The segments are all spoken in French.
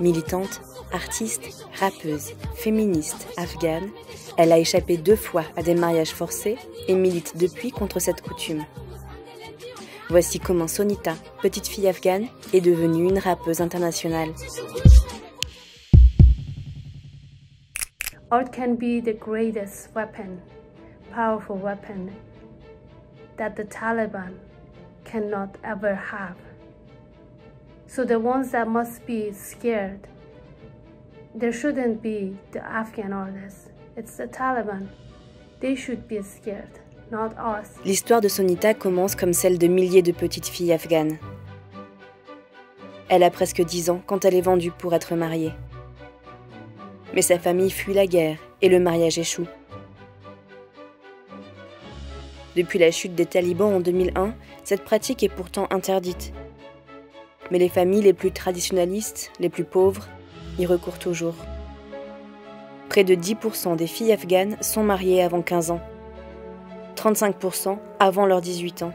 Militante, artiste, rappeuse, féministe, afghane, elle a échappé 2 fois à des mariages forcés et milite depuis contre cette coutume. Voici comment Sonita, petite fille afghane, est devenue une rappeuse internationale. Art can be the greatest weapon, powerful weapon that the Taliban cannot ever have. So the ones that must be scared, there shouldn't be the Afghan artists. It's the Taliban. They should be scared, not us. L'histoire de Sonita commence comme celle de milliers de petites filles afghanes. Elle a presque 10 ans quand elle est vendue pour être mariée. Mais sa famille fuit la guerre et le mariage échoue. Depuis la chute des talibans en 2001, cette pratique est pourtant interdite. Mais les familles les plus traditionnalistes, les plus pauvres, y recourent toujours. Près de 10% des filles afghanes sont mariées avant 15 ans. 35% avant leurs 18 ans.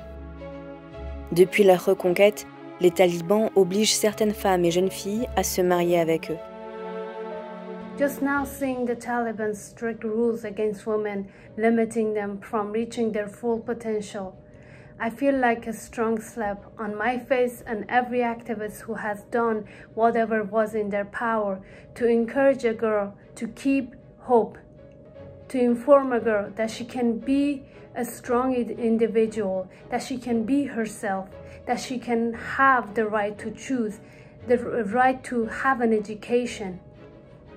Depuis leur reconquête, les talibans obligent certaines femmes et jeunes filles à se marier avec eux. Just now seeing the Taliban's strict rules against women, limiting them from reaching their full potential, I feel like a strong slap on my face and every activist who has done whatever was in their power to encourage a girl to keep hope, to inform a girl that she can be a strong individual, that she can be herself, that she can have the right to choose, the right to have an education.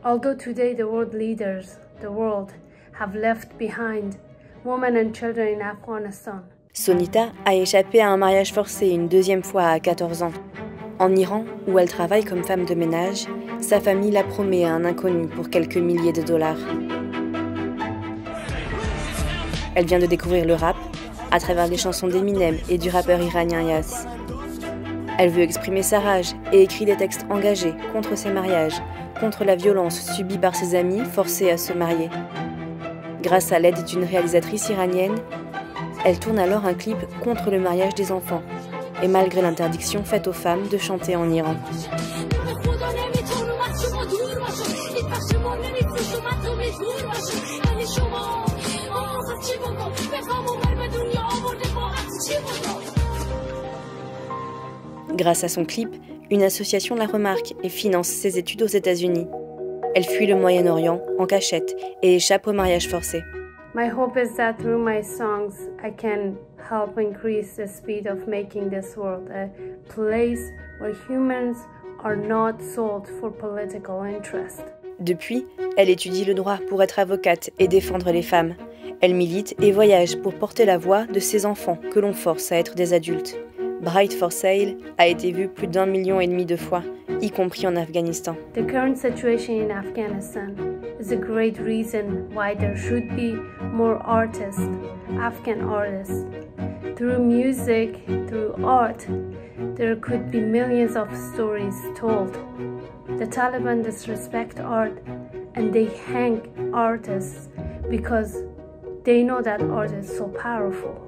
Although today the world leaders, the world, have left behind women and children in Afghanistan. Sonita a échappé à un mariage forcé une 2e fois à 14 ans. En Iran, où elle travaille comme femme de ménage, sa famille la promet à un inconnu pour quelques milliers de dollars. Elle vient de découvrir le rap à travers les chansons d'Eminem et du rappeur iranien Yas. Elle veut exprimer sa rage et écrit des textes engagés contre ces mariages, contre la violence subie par ses amis forcés à se marier. Grâce à l'aide d'une réalisatrice iranienne, elle tourne alors un clip contre le mariage des enfants, et malgré l'interdiction faite aux femmes de chanter en Iran. Grâce à son clip, une association la remarque et finance ses études aux États-Unis. Elle fuit le Moyen-Orient en cachette et échappe au mariage forcé. My hope is that through my songs I can help increase the speed of making this world a place where humans are not sold for political interest. Depuis, elle étudie le droit pour être avocate et défendre les femmes. Elle milite et voyage pour porter la voix de ces enfants que l'on force à être des adultes. Bride for Sale a été vu plus d'1,5 million de fois, y compris en Afghanistan. The current situation in Afghanistan is a great reason why there should be more artists, Afghan artists. Through music, through art, there could be millions of stories told. The Taliban disrespect art and they hang artists because they know that art is so powerful.